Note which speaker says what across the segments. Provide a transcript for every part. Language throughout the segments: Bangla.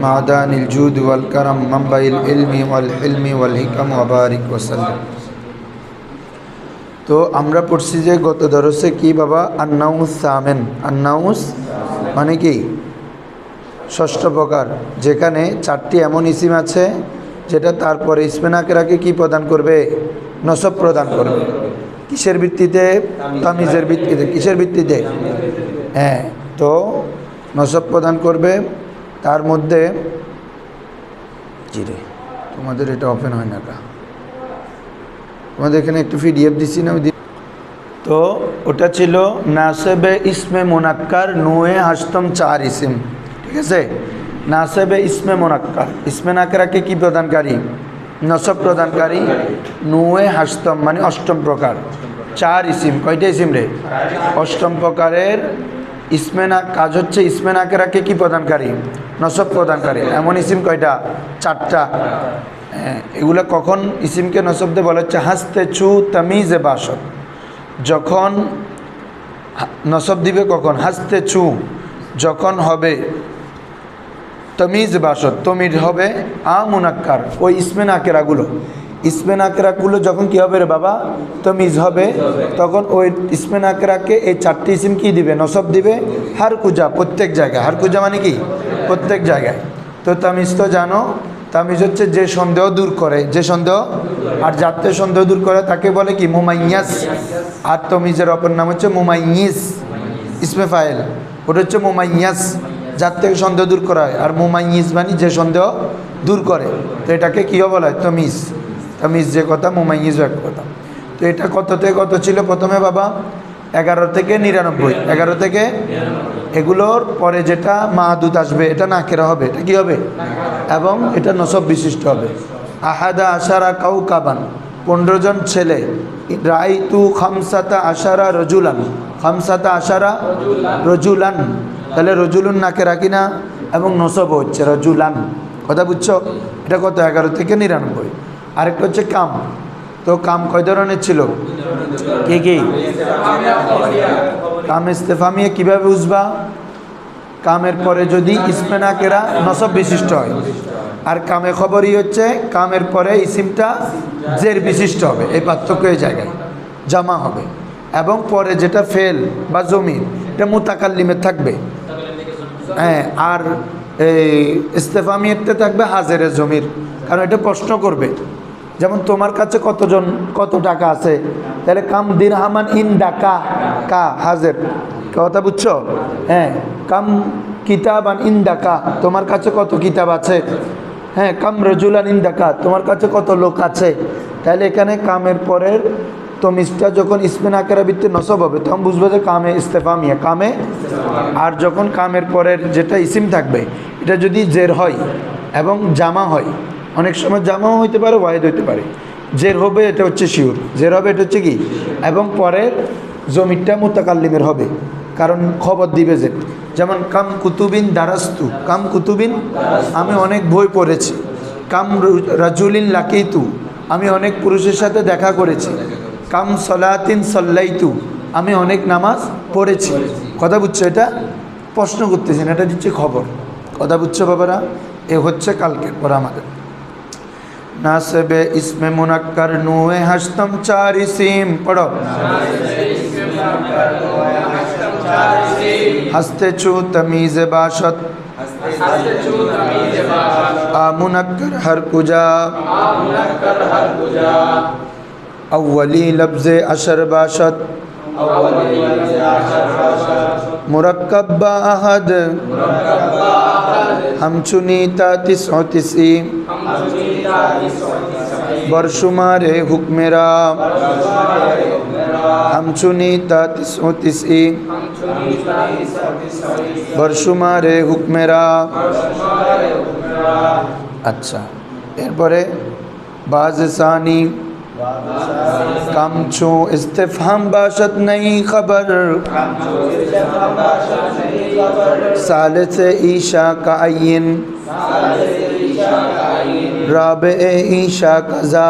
Speaker 1: মাদানিল জুদ ওয়াল কারাম মানবাইল ইলমি ওয়াল হিলমি ওয়াল হিকাম ওয়া বারিক ওয়াসাল্লাম। তো আমরা পড়ছি যে গত দরসে কি বাবা, আন্নাউস সামেন। আন্নাউস মানে কি? ষষ্ঠ প্রকার, যেখানে চারটি এমন ইসিম আছে যেটা তারপরে ইসমে নাকেরাকে কি প্রদান করবে? নসব প্রদান করবে। কিসের ভিত্তিতে? তামিজের ভিত্তিতে। কিসের ভিত্তিতে? হ্যাঁ, তো নসব প্রদান করবে। তার মধ্যে জিরে তোমাদের এটা ওপেন হয় না কা? তোমাদের এখানে একটু পিডিএফ দিচ্ছি না? তো ওটা ছিল নাসেবে ইসমে মুনাক্কার নুয়ে হাসতম চার ইসিম। ঠিক আছে, নাসেবে ইসমে মুনাক্কার, ইসমে নাকেরাকে কি প্রদানকারী? নসব প্রদানকারী। নুয়ে হাসতম মানে অষ্টম প্রকার, চার ইসিম। কয়টা ইসিম রে? অষ্টম প্রকারের ইসমে না কাজ হচ্ছে ইসমে নাকেরাকে কি প্রদানকারী? নসব প্রদানকারী। এমন ইসিম কয়টা? চারটা। এগুলো কখন ইসিমকে নসব দিয়ে বলা হচ্ছে? হাসতে চু তামিজে বাসত, যখন নসব দিবে কখন? হাসতে চু যখন হবে তমিজ বাসত, তমিজ হবে মুনাক্কার, ওই ইসমে নাকেরাগুলো, ইসমে নাকেরাগুলো যখন কি হবে রে বাবা? তমিজ হবে, তখন ওই ইসমে নাকেরাকে এই চারটি ইসিম কি দিবে? নসব দিবে। হার কুজা, প্রত্যেক জায়গায়। হার কুজা মানে কি? প্রত্যেক জায়গায়। তো তামিজ তো জানো, তামিজ হচ্ছে যে সন্দেহ দূর করে, যে সন্দেহ, আর যাতে সন্দেহ দূর করে তাকে বলে কি? মুমাইয়াস। আর তমিজের অপর নাম হচ্ছে মুমাইয়িজ, ইসমে ফাইল। ওটা হচ্ছে মুমাইয়াস, যার থেকে সন্দেহ দূর করা হয়। আর মুমাইয়িজ মানে যে সন্দেহ দূর করে। তো এটাকে কী বলা হয়? তমিজ। তমিজ যে কথা, মুমাইয়িজ এক কথা। তো এটা কত থেকে কত ছিল প্রথমে বাবা? 11 থেকে 99। 11 থেকে, এগুলোর পরে যেটা মাহাদুত আসবে এটা নাকেরা হবে। এটা কি হবে? এবং এটা নসব বিশিষ্ট হবে। আহাদা আশারা কাউকাবান, 15 জন ছেলে। রাইতু খামসাতা আশারা রজুলান, খামসাতা আশারা রজুলান। তাহলে রজুলুন নাকেরা কিনা? এবং নসব হচ্ছে রজুলান। কথা বুঝছো? এটা কত? 11 থেকে 99। আরেকটা হচ্ছে কাম। তো কাম কয় ধরনের ছিল? কি কি? কাম ইস্তেফামিয়ে কিভাবে বুঝবা? কামের পরে যদি ইসমে নাকেরা নসব বিশিষ্ট হয়, আর কামে খবরই হচ্ছে কামের পরে ইসিমটা জের বিশিষ্ট হবে। এই পার্থক্য এই জায়গায় জামা হবে। এবং পরে যেটা ফেল বা জমির, এটা মুতাকাল্লিমে থাকবে। হ্যাঁ, আর এই ইস্তেফামিয়াতে থাকবে হাজেরে জমির, কারণ এটা প্রশ্ন করবে। যেমন তোমার কাছে কতজন, কত টাকা আছে? তাহলে কাম দিরহামান ইন ডাকা, কা হাজের। কথা বুঝছো? হ্যাঁ, কাম কিতাবান ইন ডাকা, তোমার কাছে কত কিতাব আছে? হ্যাঁ, কাম রজুলান ইন ডাকা, তোমার কাছে কত লোক আছে? তাহলে এখানে কামের পরের তমিজটা যখন ইসমে নাকেরা ভিত্তি নসব হবে, তখন বুঝবে যে কামে ইস্তেফামিয়া, কামে। আর যখন কামের পরের যেটা ইসিম থাকবে, এটা যদি জের হয় এবং জামা হয়, অনেক সময় জামাও হইতে পারে, ওয়াহিদ হইতে পারে। জের হবে, এটা হচ্ছে শিউর। জের হবে, এটা হচ্ছে কি? এবং পরের জমিরটা মুতাকাল্লিমের হবে, কারণ খবর দিবে যে। যেমন কাম কুতুবিন দারাস্তু, কাম কুতুবিন, আমি অনেক বই পড়েছি। কাম রাজুলিন লাকিতু, আমি অনেক পুরুষের সাথে দেখা করেছি। কাম সলাতিন সল্লাইতু, আমি অনেক নামাজ পড়েছি। কথা বুঝছো? এটা প্রশ্ন করতেছেন, এটা দিচ্ছে খবর। কথা বুঝছো বাবারা? এ হচ্ছে কালকের পর আমাদের নাসবে ইসমে মুনাক্কার নুয়ে হাসতম চার ইসিম। পড়ো। हस्ते चू तमीज़ बाशत मुनक्कर हर कुजा अव्वली लफ्ज़ अशर बाशत मुरक्कब बाहद हमचुनीता तिस्सी बरशुमारे हुक्मेरा हमचुनीता तिस्सी बरशुमारे हुक्मेरा। अच्छा, एरपरे बाज़सानी कमचो इस्तिफ़हाम बाशत नहीं खबर सालिस ईशा का आयन राबे ईशा कज़ा।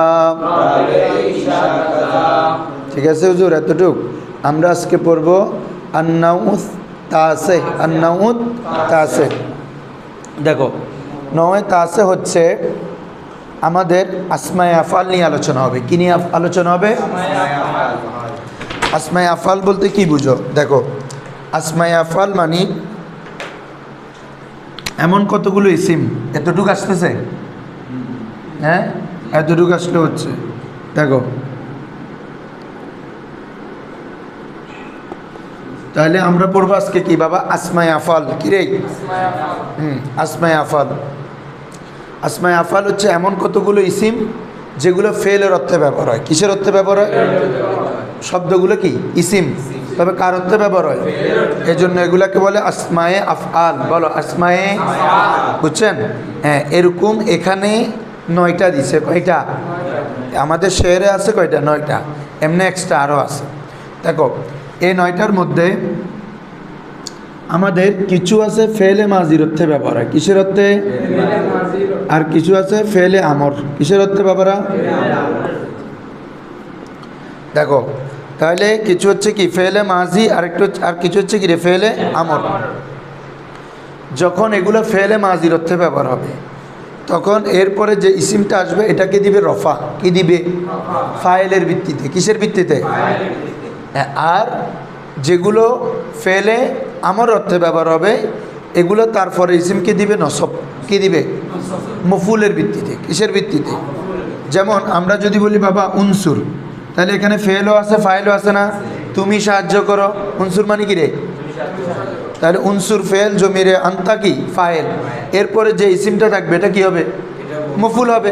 Speaker 1: ঠিক আছে হুজুর, এতটুক আমরা আজকে পড়ব আন্নাউত তাসে। আন্নাউত তাসে, দেখো নয় তাসে হচ্ছে আমাদের আসমায়ে আফআল নিয়ে আলোচনা হবে। কি নিয়ে আলোচনা হবে? আসমায়ে আফআল বলতে কি বুঝো? দেখো আসমায়ে আফআল মানে এমন কতগুলো ইসিম, এতটুকু আসতেছে, হ্যাঁ এতটুকু আসলে হচ্ছে। দেখো তাহলে আমরা পড়বো আজকে কি বাবা? আসমায়ে আফআল। কি রে? আসমায়ে আফআল। আসমায়ে আফআল হচ্ছে এমন কতগুলো ইসিম যেগুলো ফেলের অর্থে ব্যবহার হয়। কিসের অর্থে ব্যবহার হয়? শব্দগুলো কি ইসিম, তবে কার অর্থে ব্যবহার হয়? এই জন্য এগুলাকে বলে আসমায়ে আফআল। বলো আসমায়ে, বুঝছেন? হ্যাঁ, এরকম এখানে 9টা দিছে। কয়টা? আমাদের শেরে আছে কয়টা? 9টা। এমনি এক্সট্রা আরও আছে। দেখো এই 9টার মধ্যে আমাদের কিছু আছে ফেলে মাজির অর্থে ব্যবহার হয়। কিসের অর্থে? আর কিছু আছে ফেলে আমর। কিসের অর্থে ব্যবহার হয়? দেখো তাহলে কিছু হচ্ছে কি ফেলে মাজি, আর কিছু হচ্ছে কি রে ফেলে আমর। যখন এগুলো ফেলে মাজির অর্থে ব্যবহার হবে তখন এরপরে যে ইসিমটা আসবে এটাকে দিবে রফা। কি দিবে? ফাইলের ভিত্তিতে। কিসের ভিত্তিতে? আর যেগুলো ফেলে আমর অর্থে ব্যবহার হবে এগুলো তারপরে ইসিমকে দিবে নসব। কি দিবে? মফুলের ভিত্তিতে। কিসের ভিত্তিতে? যেমন আমরা যদি বলি বাবা উনসুর, তাহলে এখানে ফেলও আছে ফাইলও আছে না? তুমি সাহায্য করো, উনসুর মানে কি রে? তাহলে উনসুর ফেল, জমিরে আন্তা কি ফাইল, এরপরে যে ইসিমটা থাকবে এটা কি হবে? মফুল হবে।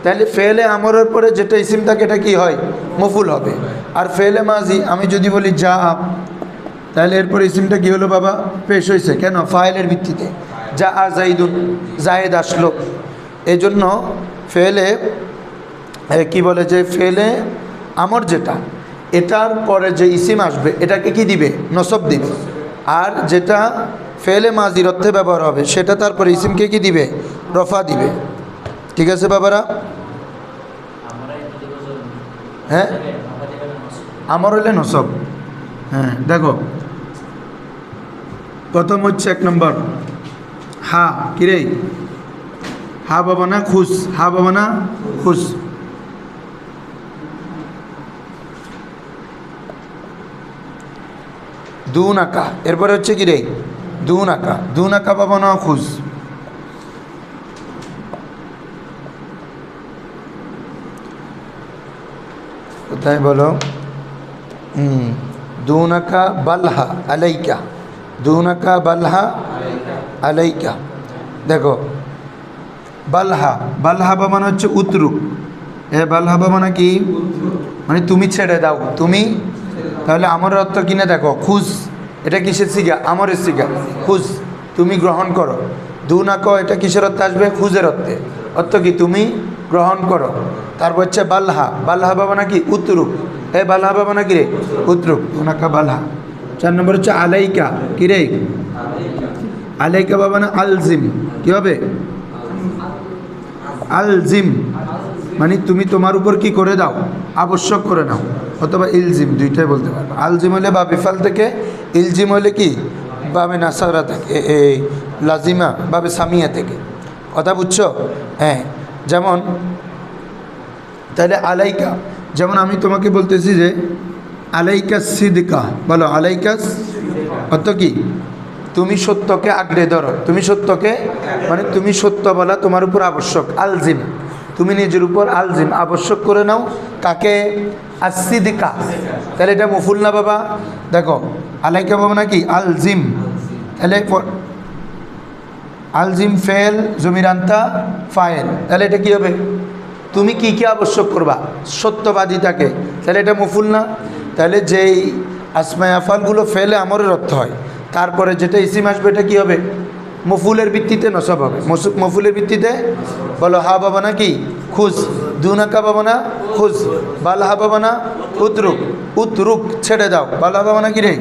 Speaker 1: তাহলে ফেলে আমরের পরে যেটা ইসিম থাকে এটা কি হয়? মফুল হবে। আর ফেলে মাজি আমি যদি বলি যা আপ, তাহলে এরপরে ইসিমটা কি হলো বাবা? পেশ হয়েছে। কেন? ফাইলের ভিত্তিতে। যা আ জাইদুন, জায়েদ আসলো। এই জন্য ফেলে কি বলে যে ফেলে আমর যেটা, এটার পরে যে ইসিম আসবে এটাকে কি দিবে? নসব দিবে। আর যেটা ফেলে মাজির অর্থে ব্যবহার হবে সেটা তারপরে ইসিমকে কি দিবে? রফা দিবে। ঠিক আছে বাবারা? হ্যাঁ, আমর হইলে নসব। হ্যাঁ দেখো প্রথম হচ্ছে 1 নম্বর হা। কিরে? হা বাবা না খুশ? হা বাবা না খুশ? দুন আঁকা। এরপরে হচ্ছে কি রে? দুন আঁকা। দুন আঁকা বাবা না খুশ? কোথায় বলো? দুন আঁকা বালহা আলাইকা। দুন আঁকা বালহা আলাইকা। দেখো বালহা, বালহা বাবা মানে হচ্ছে উতরুক। বালহা বাবা মানে কি? মানে তুমি ছেড়ে দাও, তুমি। তাহলে আমার অর্থ কিনা দেখো খুশ, এটা কিসের সিগা? আমরের সিগা। খুশ, তুমি গ্রহণ করো। দুনাক এটা কিসের অর্থে আসবে? খুজের অর্থে। অর্থ কি? তুমি গ্রহণ করো। তারপর হচ্ছে বালহা। বালহা বাবা নাকি উতরুক। বালহা বাবা নাকি রে? উতরুক। দুনাকা বালহা। 4 নম্বর হচ্ছে আলাইকা। কি রে? আলাইকা বাবা না আলজিম। কি হবে? আলজিম মানে তুমি তোমার উপর কি করে দাও? আবশ্যক করে নাও। অথবা ইলজিম, দুইটাই বলতে পারবো। আলজিম হলে বা বিফাল থেকে, ইলজিম হলে কি বাবে নাসারা থেকে, লাজিমা বাবে সামিয়া থেকে। কথা বুঝছো? হ্যাঁ, যেমন তাহলে আলাইকা, যেমন আমি তোমাকে বলতেছি যে আলাইকা সিদকা। বলো আলাইকা অর্থ কি? তুমি সত্যকে আঁকড়ে ধরো। তুমি সত্যকে মানে তুমি সত্য বলা তোমার উপর আবশ্যক। আলজিম, তুমি নিজের উপর আলজিম আবশ্যক করে নাও। কাকে? আসিদিকা। তাহলে এটা মফুল না বাবা? দেখো আলাইকা বাবা নাকি আলজিম। তাহলে আলজিম ফেল, জমিরান্তা ফায়েল। তাহলে এটা কি হবে? তুমি কি কি আবশ্যক করবা? সত্যবাদিতাকে। তাহলে এটা মফুল না? তাহলে যেই আসমায়ে আফআলগুলো ফেলে আমরের অর্থ হয় তারপরে যেটা ইসিম আসবে এটা কি হবে? মফুলের ভিত্তিতে নসব হবে। মফুলের ভিত্তিতে। বলো হা বাবা না কি খুশ? দুনাকা বাবা না খুশ? বালহা বাবা না উতরুক। উতরুক ছেড়ে দাও। বালহা বাবা না কি রে?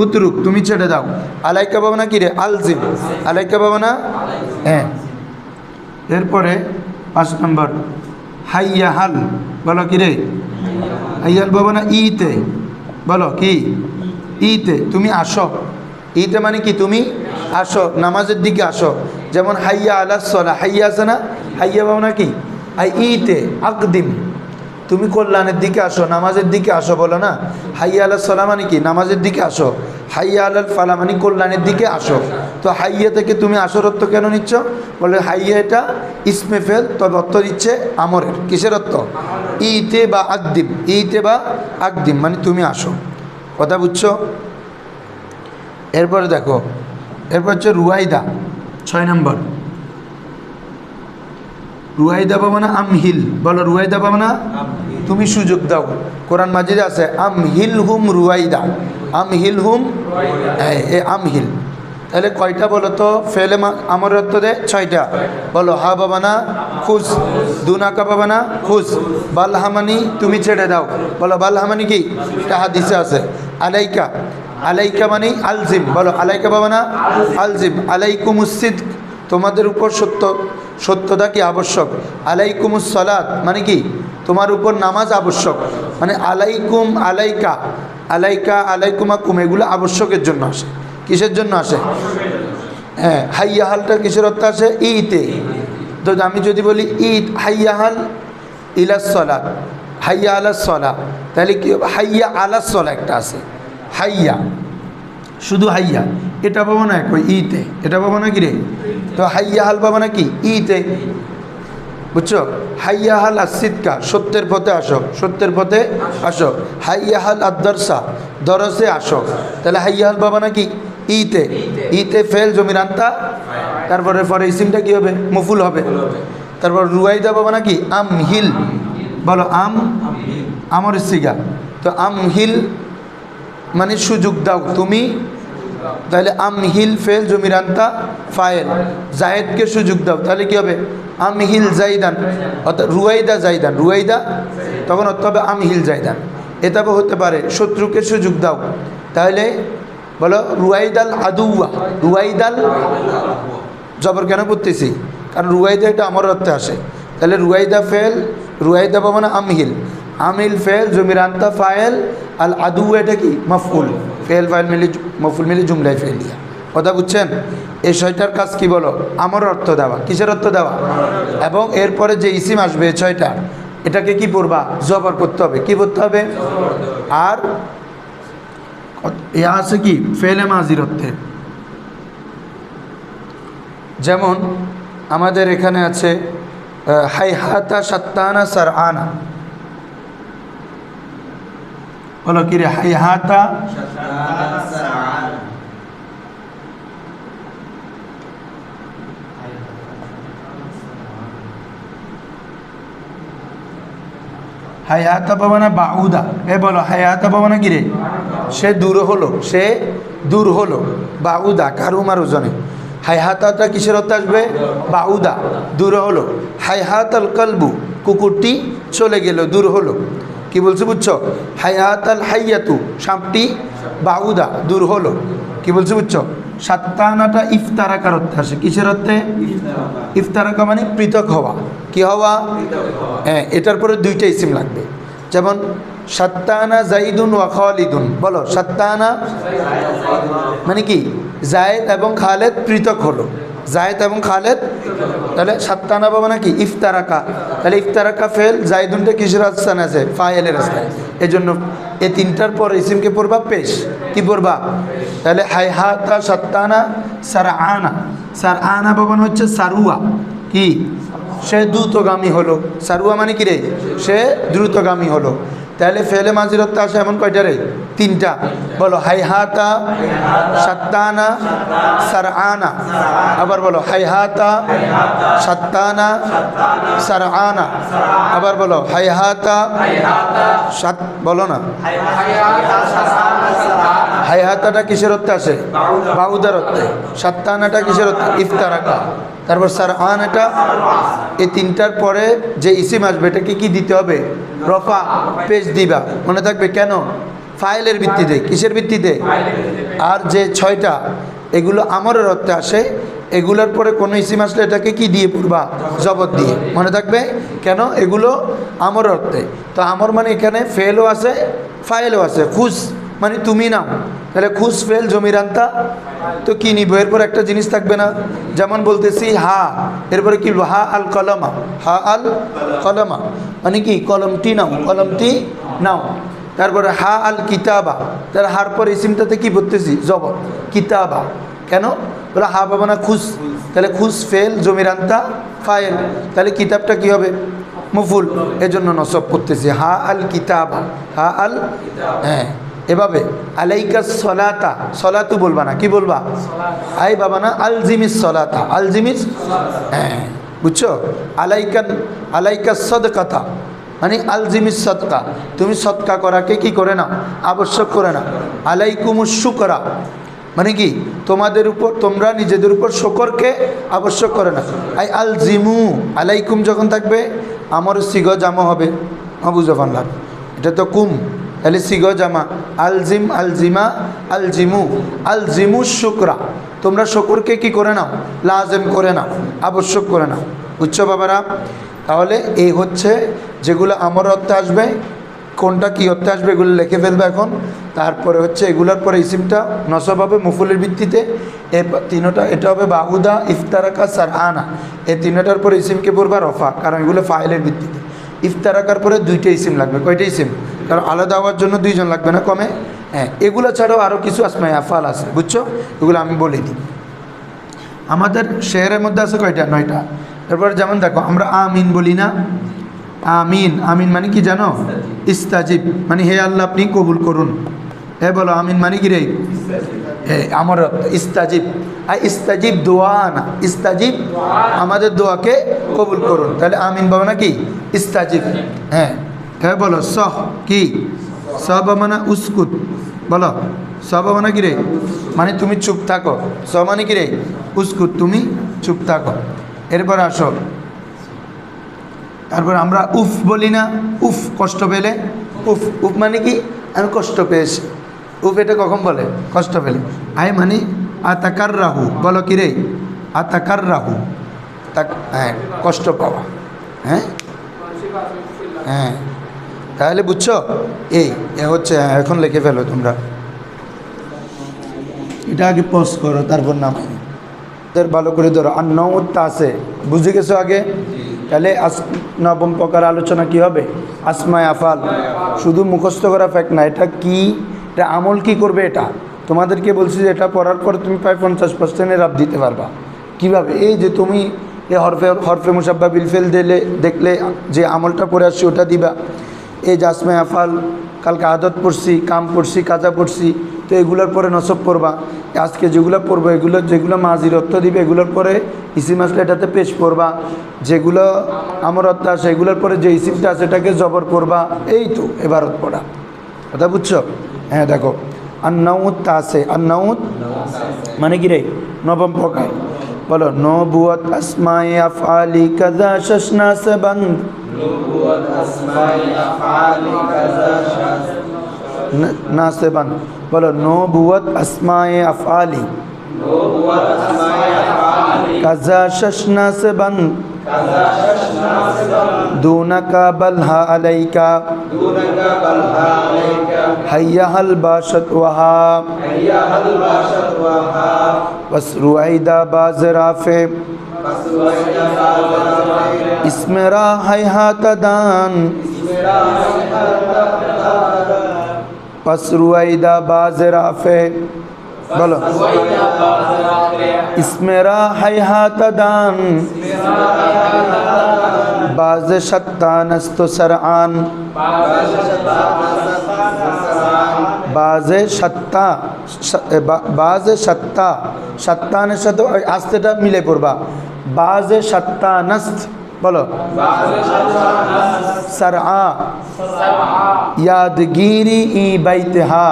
Speaker 1: উতরুক তুমি ছেড়ে দাও। আলাইকা বাবা না কি রে? আলজিম। আলাইকা বাবা না? হ্যাঁ। এরপরে 5 নম্বর হাইয়া হাল। বলো কি রে? হাইয়াল বাবা না ইতে। বলো কি? ইতে তুমি আসো। ইতে মানে কি? তুমি আসো, নামাজের দিকে আসো। যেমন হাইয়া আলাস সলা, হাইয়া আছে না, হাইয়া ভাবনা কি ইতে আকদিম, তুমি কল্যাণের দিকে আসো, নামাজের দিকে আসো বলো না। হাইয়া আলাস সলা মানে কি নামাজের দিকে আসো, হাইয়া আলাল ফালা মানে কল্যাণের দিকে আসো। তো হাইয়া থেকে তুমি আসর অর্থ কেন নিচ্ছ? বলে হাইয়া এটা ইসমে ফেল, তবে অর্থ দিচ্ছে আমরের। কিসের অর্থ? ইতে বা আকদিম, ইতে বা আকদিম মানে তুমি আসো। কথা বুঝছো? এরপরে দেখো, এরপর হচ্ছে রুয়াইদা, 6 নম্বর। রুয়াইদা পাবো না আমহিল, বলো রুয়াইদা পাবো না, তুমি সুযোগ দাও। কোরআন মাজিদে আছে আমহিল হুম রুয়াইদা, আমহিল হুম আমহিল। তাহলে কয়টা বলো তো? ফেলে আমার অর্থ দে 6টা। বলো হা বাবা না খুশ, দুনাকা বাবা না খুশ, বালহামানি তুমি ছেড়ে দাও। বলো বালহামানি কি? এটা হাদিসে আছে। আলাইকা, আলাইকা মানে আলজিম, বলো আলাইকা বাবা না আলজিম। আলাইকুমুসিদ, তোমাদের উপর সত্যতা কি আবশ্যক। আলাইকুমুস সালাত মানে কি তোমার উপর নামাজ আবশ্যক। মানে আলাইকুম, আলাইকা, আলাইকা, আলাইকুমা কুম এগুলো আবশ্যকের জন্য আসে। কিসের জন্য আসে? হ্যাঁ, হাইয়া হালটা কিসের অর্থ আসে? ইতে। তো আমি যদি বলি ঈদ হাইয়া হাল ইলাস সলা, হাইয়া আলাস সলা, তাহলে কি হবে? হাইয়া আলাস সলা একটা আছে, হাইয়া শুধু হাইয়া, এটা পাবো না কই ইতে, এটা পাবো না কি রে? তো হাইয়া হাল পাবো না কি ইতে, বুঝছো? হাইয়া হাল আসিদকা, সত্যের পথে আসো, সত্যের পথে আসো। হাইয়া হাল আদর্শা, দরসে আসো। তাহলে হাইয়া হাল পাবো না কি ইতে, ইতে ফেল জমির আন্তা, তারপরে পরে ইসিমটা কি হবে? মফুল হবে। তারপর রুয়াইদা পাবো না কি আমহিল, বলো আম, আমর সিগা। তো আমহিল মানে সুযোগ দাও তুমি। তাহলে আমহিল ফেল জমির আন্তা ফায়েল, জায়েদকে সুযোগ দাও, তাহলে কি হবে? আমহিল জাইদান, অর্থাৎ রুয়াইদা জাইদান, রুয়াইদা তখন অর্থ হবে আমহিল জাইদান। এটাও হতে পারে শত্রুকে সুযোগ দাও, তাহলে বলো রুয়াইদাল আদুয়া, রুয়াইদাল জবর কেন করতেছি? কারণ রুয়াইদা এটা আমার অর্থে আসে। তাহলে রুয়াইদা ফেল, রুয়াইদা পাবো না আমহিল, আমিল ফেল জমির আন্তা ফায়েল, আল আদু এটা কি মফউল, ফেল ফাইল মিলে মফুল মিলে জুমলায় ফেল দিয়া। কথা বুঝছেন? এই 6টার কাজ কি বলো? আমার অর্থ দেওয়া। কিসের অর্থ দেওয়া? এবং এরপরে যে ইসিম আসবে 6টা, এটাকে কি পড়বা? জবর করতে হবে। কি করতে হবে? আর এ আছে কি ফেলে মাজির অর্থে। যেমন আমাদের এখানে আছে হাইহাতা সাত্তানা সারআনা, বলো কি রে? হাইহাতা হায়াতা পাবো না বাউদা, এ বলো হায়াতা পাবো না কি রে? সে দূর হলো, সে দূর হলো। বাউদা কারু মারুজনে, হাইহাতাটা কিসের অর্থ আসবে? বাউদা, দূর হলো। হাইহাতাল কলবু, কুকুরটি চলে গেল, দূর হলো। কি বলছো বুঝছো? হাইহাতাল হাইয়াতু, সাপটি বাউদা, দূর হলো। কি বলছো বুঝছো? সাত্তানাটা ইফতারাকার অর্থে আসে। কিসের অর্থে? ইফতারাকা মানে পৃথক হওয়া। কি হওয়া? হ্যাঁ, এটার পরে 2টা ইসিম লাগবে। যেমন সাত্তানা জাইদুন ওয়া খালিদুন, বলো সাত্তানা মানে কি? জায়েদ এবং খালেদ পৃথক হলো, জায়েদ এবং খালেদ। তাহলে সাত্তানা পাবো নাকি ইফতারাকা, তাহলে ইফতারাকা ফেল, জাইদুনটা কিসের রাস্তায় আছে? ফায়েলের রাস্তায়। এই জন্য এই 3টার পর ইসিমকে পড়বা পেশ। কি পড়বা? তাহলে হাইহাতা সাত্তানা সারআনা, সারআনা পাবো হচ্ছে সারুয়া, কি? সে দ্রুতগামী হলো। সারুয়া মানে কি রে? সে দ্রুতগামী হলো। তাহলে ফেলে মাজির অর্থ আসে এমন কয়টা রে? 3টা। বলো হাইহাতা সাত্তানা সারআনা, আবার বলো হাইহাতা সাত্তানা সারআনা, আবার বলো হাইহাতা সাত, বলো না হাইহাতাটা কিসের অর্থে আসে? বাউদার অর্থে। সাত্তানাটা কিসের অর্থে? ইফতারাকা। তারপর সারআনাটা, এই 3টার পরে যে ইসিম আসবে এটাকে কি দিতে হবে? রফা, পেশ দিবা। মনে থাকবে কেন? ফাইলের ভিত্তিতে। কিসের ভিত্তিতে? আর যে 6টা এগুলো আমরের অর্থে আসে, এগুলোর পরে কোনো ইসিম আসলে এটাকে কি দিয়ে পড়বা? জবর দিয়ে। মনে থাকবে কেন? এগুলো আমর অর্থে। তো আমর মানে এখানে ফেলও আছে, ফাইলও আছে। খুশ মানে তুমি নাও, তাহলে খুশ ফেল জমিরান্তা তো কি নিব, এরপর একটা জিনিস থাকবে না, যেমন বলতেছি হা, এরপরে কি বলবো, হা আল কলমা, হা আল কলমা মানে কি কলমটি নাও, কলমটি নাও। তারপরে হা আল কিতাবা, তাহলে হার পর ইসিমটাতে কি বলতেছি জবর, কিতাবা। কেন বলে হা পাবো না খুশ, তাহলে খুশ ফেল জমিরান্তা ফাইল, তাহলে কিতাবটা কি হবে মফুল, এজন্য নসব করতেছি হা আল কিতাবা, হা আল, হ্যাঁ এভাবে। আলাইকা সলাতা, সলাতু বলবা না, কি বলবা আই বাবা না, আলজিমিস সলাতা, আলজিমিস, হ্যাঁ বুঝছো। আলাইকা সদকাতা মানে আলজিমিস সদকা, তুমি সদকা করাকে কি করে না আবশ্যক করে না। আলাইকুমুস শুকরা মানে কি তোমাদের উপর, তোমরা নিজেদের উপর শুকরকে আবশ্যক করে না। আই আলজিমু, আলাইকুম যখন থাকবে আমার সিগ জামা হবে, বুঝাফানলাম এটা তো কুম, তাহলে সিগ জামা, আলজিম আলজিমা আলজিমু, আলজিমু শুকরা, তোমরা শুকরকে কি করে নাও লাজেম করে না, আবশ্যক করে না। বুঝছো বাবারা? তাহলে এই হচ্ছে যেগুলো আমার অর্থে আসবে, কোনটা কি অর্থে আসবে এগুলো লিখে ফেলবে এখন। তারপরে হচ্ছে এগুলোর পরে ইসিমটা নসব হবে মফুলের ভিত্তিতে, এ তিনটা, এটা হবে বাহুদা ইফতারাকা সারআনা, এই তিনটার পরে ইসিমকে পড়বা রফা, কারণ এগুলো ফাইলের ভিত্তিতে। ইফতারাকার পরে দুইটা ইসিম লাগবে, কয়টা ইসিম, কারণ আলাদা হওয়ার জন্য দুইজন লাগবে না কমে। হ্যাঁ এগুলো ছাড়াও আরও কিছু আসমাই আফাল আছে, বুঝছো, এগুলো আমি বলে দিই। আমাদের শেহরের মধ্যে আছে কয়টা, 9টা। এরপর যেমন দেখো আমরা আমিন বলি না, আমিন, আমিন মানে কি জানো, ইস্তাজিব মানে হে আল্লাহ আপনি কবুল করুন, হে বলো আমিন মানে কি রে, আমার ইস্তাজিব, আর ইস্তাজিব দোয়া না, ইস্তাজিব আমাদের দোয়াকে কবুল করুন, তাহলে আমিন বাবা না কি ইস্তাজিব। হ্যাঁ হ্যাঁ বলো সহ কি, সহ মানে উস্কুত, বলো সহ মানে কি রে, মানে তুমি চুপ থাকো, সহ মানে কি রে উস্কুত, তুমি চুপ থাকো। এরপর আসো, তারপর আমরা উফ বলি না, উফ কষ্ট পেলে, উফ, উফ মানে কি আমি কষ্ট পেয়েছি, উফ এটা কখন বলে কষ্ট পেলে। আই মানে আতাকার রাহু, বলো কি রে আতাকার রাহু, হ্যাঁ কষ্ট পাওয়া, হ্যাঁ হ্যাঁ তাহলে বুঝছো এই হচ্ছে, এখন লিখে ফেলো তোমরা, এটা আগে পোস্ট করো তারপর নাম ভালো করে ধরো। আর নৌতা আছে, বুঝে গেছো আগে? তাহলে নবম প্রকার আলোচনা কি হবে, আসমায় আফাল, শুধু মুখস্থ করা ফ্যাক্ট না, এটা কি, এটা আমল কি করবে, এটা তোমাদেরকে বলছি যে এটা পড়ার পরে তুমি প্রায় 50% রাব দিতে পারবা। কিভাবে, এই যে তুমি এই হরফে মুসাব্বা বিলফেল দেখলে যে আমলটা পড়ে আসছি ওটা দিবা। এই যে আসমায় আফাল কালকে আদত পড়ছি, কাম পড়ছি, কাজা পড়ছি, তো এগুলোর পরে নসব পড়বা। আজকে যেগুলো পড়বো যেগুলো মাজির অর্থ দিবে এগুলোর পরে ইসিম আসলে এটাতে পেশ পড়বা, যেগুলো আমার অর্থ আসে এগুলোর পরে যে ইসিমটা আছে এটাকে জবর পড়বা। এই তো এবারত পড়া, কথা বুঝছো? হ্যাঁ দেখো আন্নাউত তা আছে, আন্নাউত মানে কি রে নবম প্রকার, বলো নবুয়াত আসমায়ে আফআলি কাযা শাসনা সাবান, নবুয়াত আসমায়ে আফআলি কাযা নাসিবান, বলো নবুয়াত আসমায়ে আফআলি, নবুয়াত আসমায়ে আফআলি কাযা শাসনা সাবান, কাযা শাসনা সাবান দুনাকা বালহা আলাইকা, দুনাকা বালহা আলাইকা হাইয়াহাল বাশাত ওয়াহা, হাইয়াহাল বাশাত ওয়াহা ওয়াসরু আইদা বাজরাফে, ওয়াসরু আইদা বাজরাফে ইসমেরা হাইহাতাদান, ইসমেরা হাইহাতাদান ওয়াসরু আইদা বাজরাফে, বলো ইসমেরা হাইহাতাদান বাজ শত্তানস্ত সরআন, বাজে সত্তা, বাজে সত্তা, সত্তানের সাথে আস্তেটা মিলে পড়বা, বাজে সত্তানস্ত, বলো সরআ ইয়াদগিরি ই বাইতহা,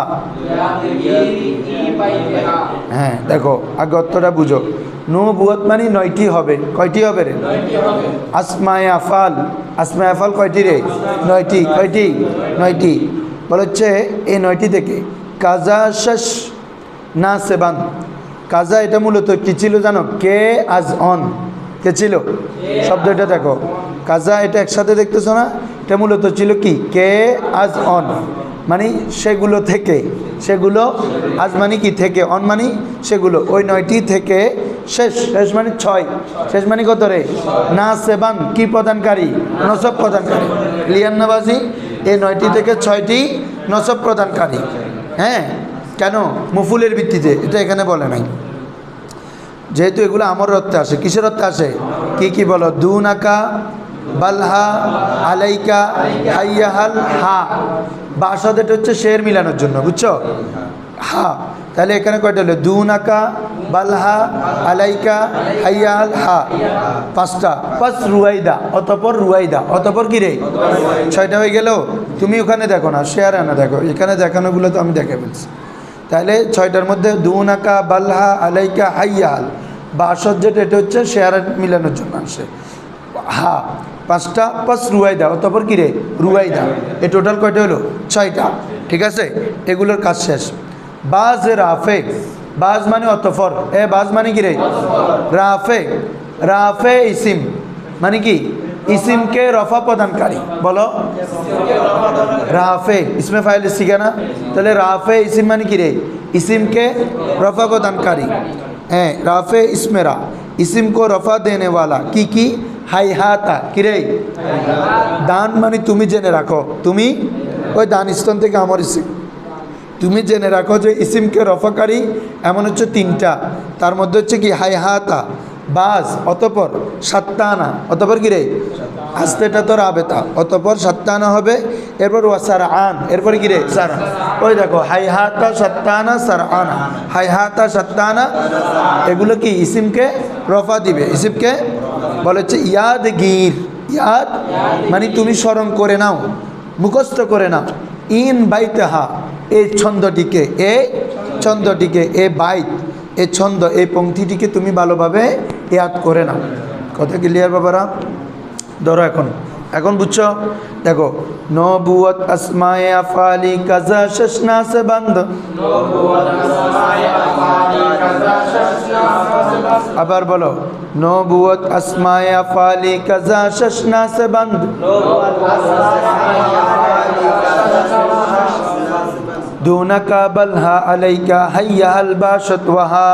Speaker 1: হ্যাঁ দেখো আগে অর্থটা বুঝো। নবুয়ত মানে 9টি হবে, কয়টি হবে রে, আসমায়ে আফাল, আসমায়ে আফাল কয়টি রে, 9টি, কয়টি 9টি, বলে হচ্ছে এই 9টি থেকে কাজা শাস না সেবান, কাজা এটা মূলত কি ছিল জানো, কে আজ অন, কে ছিল শব্দটা দেখো, কাজা এটা একসাথে দেখতেছো না, এটা মূলত ছিল কি কে আজ অন, মানে সেগুলো থেকে, সেগুলো আজ মানে কি থেকে, অন মানে সেগুলো, ওই 9টি থেকে শেষ, শেষ মানে 6, শেষ মানে কত রে, নাসেবান কি প্রদানকারী, নসব প্রদানকারী, লিয়ান্নাবাজি এই 9টি থেকে 6টি নসব প্রদানকারী। হ্যাঁ, কেন? মফুলের ভিত্তিতে, এটা এখানে বলে নাই, যেহেতু এগুলো আমর অর্থে আসে। কিসের অর্থে আসে? কি কি বলো? দুনাকা, বালহা, আলাইকা, হাইয়াহাল, হা। বাসাদ এটা হচ্ছে শের মিলানোর জন্য, বুঝছো? হা, তাহলে এখানে কয়টা হলো? দুনাকা, বালহা, আলাইকা, হাইয়াহাল, হা, 5টা। পাস রুয়াইদা, অতপর রুয়াইদা, অতপর কি রে? 6টা হয়ে গেল। তুমি ওখানে দেখো না, শেয়ারে না দেখো, এখানে দেখানোগুলো তো আমি দেখে ফেলছি। তাহলে 6টার মধ্যে দুনাকা, বালহা, আলাইকা, হাইয়াহাল, বাসদ যেটা এটা হচ্ছে শেয়ার মিলানোর জন্য আসে। হা 5টা, পাস রুয়াইদা, অতপর কি রে? রুয়াইদা। এই টোটাল কয়টা হলো? 6টা। ঠিক আছে, এগুলোর কাজ শেষ। বাজ রাফে, বাজ মানে অতফর, এ বাজ মানে কি রে? রাফে, রাফে ইসিম মানে কি? ইসিমকে রফা প্রদানকারী। বলো, রাফে ইসমে ফাইল শিখে না? তাহলে রাফে ইসিম মানে কি রে? ইসিমকে রফা প্রদানকারী। হ্যাঁ, রাফে ইসমেরা, ইসিম को रफा देने वाला। की হাইহাতা কি রে? দান মানে তুমি জেনে রাখো, তুমি ওই দান স্তন থেকে আমার ইসিম, তুমি জেনে রাখো যে ইসিমকে রফাকারী এমন হচ্ছে 3টা। তার মধ্যে হচ্ছে কি? হাইহাতা, বাজ, অতপর সাত্তানা, অতপর কি রে? আস্তেটা তো রাবেতা, অতপর সাত্তানা হবে। এরপর ওয়াসারআন, এরপরে কি রে? সারা। ওই দেখো, হাইহাতা, সাত্তানা, সারআনা, হাইহাতা, সাত্তানা, এগুলো কি? ইসিমকে রফা দিবে। ইসিমকে বলে হচ্ছে ইয়াদগির। ইয়াদ মানে তুমি স্মরণ করে নাও, মুখস্থ করে নাও। ইন বাইতেহা, এই ছন্দটিকে, এই ছন্দটিকে, এ বাইত, এ ছন্দ, এই পংক্তিটিকে তুমি ভালোভাবে ইয়াদ করে নাও। কথা ক্লিয়ার বাবারা? ধরো এখন, এখন বুঝছো? দেখো, নবুয়ত আসমায়ে আফআলি কাজা শশনা সে বন্ধ। আবার বলো, নবুয়ত আসমায়ে আফআলি কাজা শশনা সে বন্ধ। दूनका बलहा अलैका हैया हल बाशत वहा।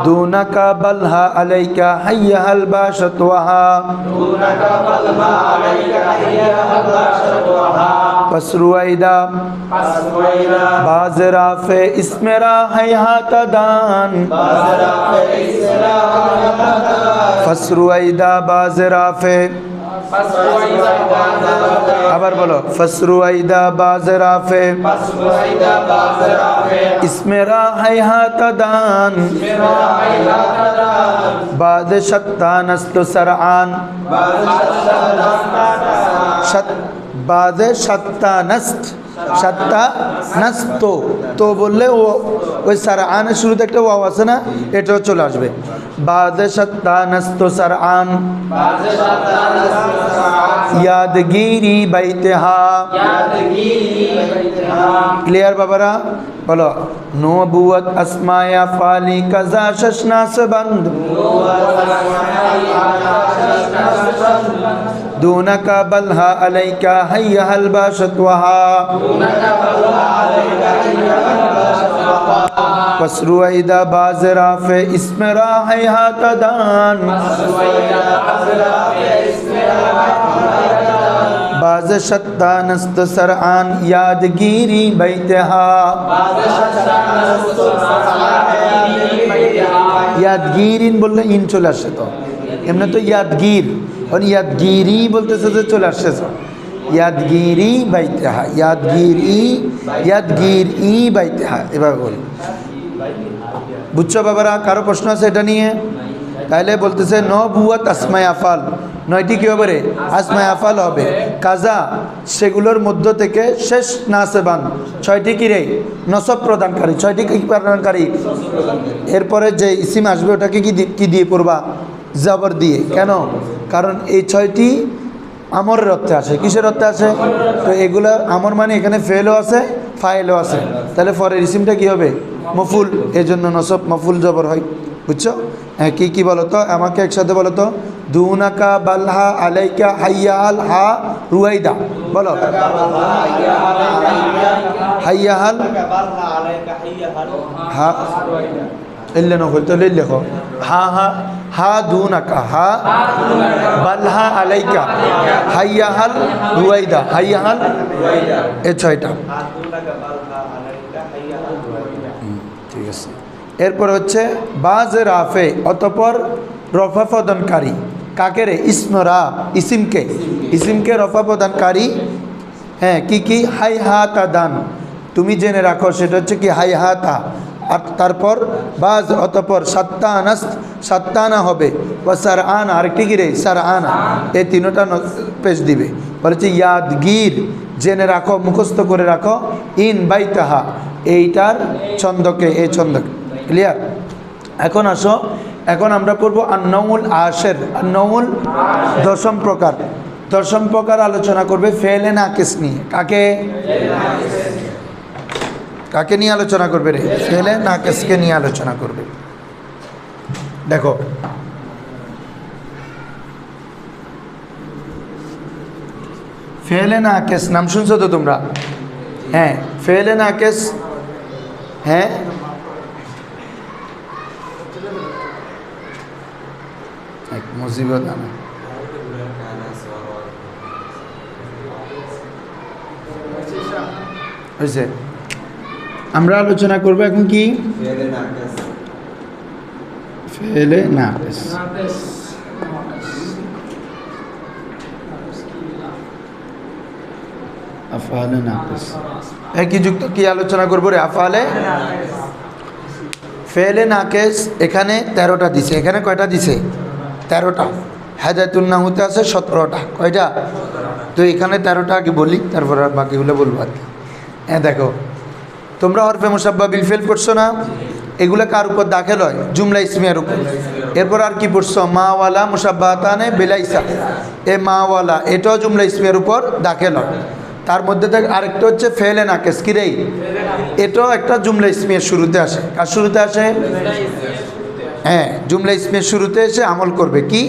Speaker 1: दूनका बलहा अलैका हैया हल बाशत वहा। पसरुआइदा बाजराफे इसमेरा हैहाता दान। फसरुआइदा बाजराफे, আবার বলো, ফসরুআইদা বাজরাফে ইসমেরা হাইহাতা দান। বাদ শত্তানস্ত সরআন, বাদ শত্তানস্ত, শত্তানস্ত তো বললে ও ওই সরআনের শুরুতে একটা ওয়াও আছে না, এটাও চলে আসবে। বাদ শত্তানস্ত সরআন यादगिरी बैतहा। क्लियर बाबरा? बोलो, नबुवत अस्माए अफ़ाली कज़ा शशना से बंद। दूनका बलहा अलैका हैया हल बाशत वहा। फसरुआइदा बाज़राफ़े इसमेरा हैहाता दान। बाज़ शत्तानस्त सरआन यादगिरी बैतहा। यादगिरीन बोलले इन चले আসছে তো, এমনি তো ইয়াদগির, আর ইয়াদগিরি বলতেছে যে চলে আসছে। ইয়াদগিরি বাইতেহা, ইয়াদগিরি, ইয়াদগিরি বাইতেহা, এভাবে বল। বুঝছো বাবারা? কারো প্রশ্ন আছে এটা নিয়ে? তাহলে বলতেছে নবুয়ত আসমায়ে আফআল, 9টি কি হবে রে? আসমায়ে আফআল হবে। কাজা সেগুলোর মধ্য থেকে শেষ নাসেবান, 6টি কি রে? নসব প্রদানকারী। 6টি কি প্রদানকারী? এরপরে যে ইসিম আসবে ওটাকে কি দিয়ে পড়বা? জবর দিয়ে। কেন? কারণ এই 6টি আমরের অর্থে আসে। কিসের অর্থে আসে? তো এগুলো আমর মানে এখানে ফেলও আছে, ফাইলও আছে। তাহলে পরের ইসিমটা কি হবে? মফুল। এই জন্য নসব মফুল জবর হয়। বুঝছো? হ্যাঁ, কি বলো তো আমাকে একসাথে বলো তো। দুনাকা বালহা আলাইকা হাইয়াল হা রুয়াইদা বলো হাইয়াল হা এলে নকল তো লেখো হা হা হা দুনাকা হা বালহা আলাইকা হাইয়াল রুয়াইদা হাইয়াল এ ছয়টা ঠিক আছে। এরপর হচ্ছে বাজ রাফে অতঃপর রফা প্রদানকারী কাকে রে ইসমরা ইসিমকে রফা প্রদানকারী হ্যাঁ কি কি হাই হাতা দান তুমি জেনে রাখো সেটা হচ্ছে কি হাই হাতা আর তারপর বাজ অতঃপর সাত্তানা হবে ও সার আনা আরেকটি কি রে সার আনা এই তিনটা পেশ দিবে বলেছে ইয়াদগির জেনে রাখো মুখস্থ করে রাখো ইন বাইতাহা এইটার ছন্দকে এই ছন্দকে ক্লিয়ার। এখন আসো এখন আমরা পড়বো আন্নাউল আশের আন্নাউল দশম প্রকার আলোচনা করবে ফেলে নাকিস নিয়ে কাকে নিয়ে আলোচনা করবে রে ফেলে নাকিসকে নিয়ে আলোচনা করবে। দেখো ফেলে নাকিস নাম শুনছো তো তোমরা হ্যাঁ ফেলে নাকিস হ্যাঁ এক মুসিবত আনা হয়েছে আমরা আলোচনা করবো এখন কি ফেলে নাকিস আফআলে নাকিস একই যুক্ত কি আলোচনা করবো রে আফআলে ফেলে নাকিস এখানে 13টা দিছে এখানে কয়টা দিছে 13টা হাদায়াতুন নাহুতে আছে 17টা কয়টা তো এখানে 13টা আগে বলি তারপর আর বাকিগুলো বলবো আর কি। হ্যাঁ দেখো তোমরা হরফে মুসাব্বা বিল ফেল পড়ছো না এগুলো কার উপর দাখিল হয় জুমলা ইসমিয়ার উপর। এরপর আর কি পড়ছো মাওয়ালা মুসাব্বাতানে বিলাইসা এ মাওয়ালা এটাও জুমলা ইসমিয়ার উপর দাখিল হয়। তার মধ্যে থেকে আরেকটা হচ্ছে ফেলে নাকিস কি রে এটাও একটা জুমলা ইসমিয়ার শুরুতে আসে কার শুরুতে আসে হ্যাঁ জুমলা ইসমিয়ার শুরুতে এসে আমল করবে কি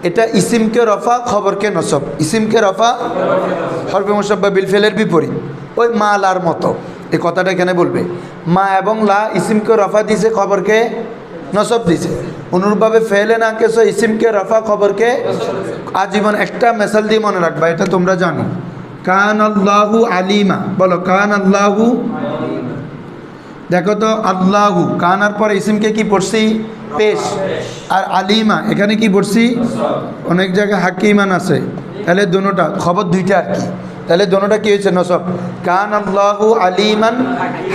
Speaker 1: এটা ইসিমকে রফা খবরকে নসব ইসিমকে রফা হরফে মুসাব্বা বিল ফেলের বিপরীত ওই মা লার মতো এই কথাটা এখানে বলবে মা এবং লা ইসিমকে রফা দিছে খবরকে নসব দিছে অনুরূপভাবে ফেলে নাকিস ইসিমকে রফা খবরকে আজীবন একটা মেসাল দিয়ে মনে রাখবা এটা তোমরা জানো কান আল্লাহু আলিমা বলো কান আল্লাহু দেখো তো আল্লাহু কানার পর ইসিমকে কি পড়ছি পেশ আর আলিমা এখানে কি পড়ছি অনেক জায়গায় হাকিমান আছে তাহলে দুটোটা খবর দুইটা আর কি তাহলে দুটোটা কি হয়েছে নসব কান আল্লাহু আলিমান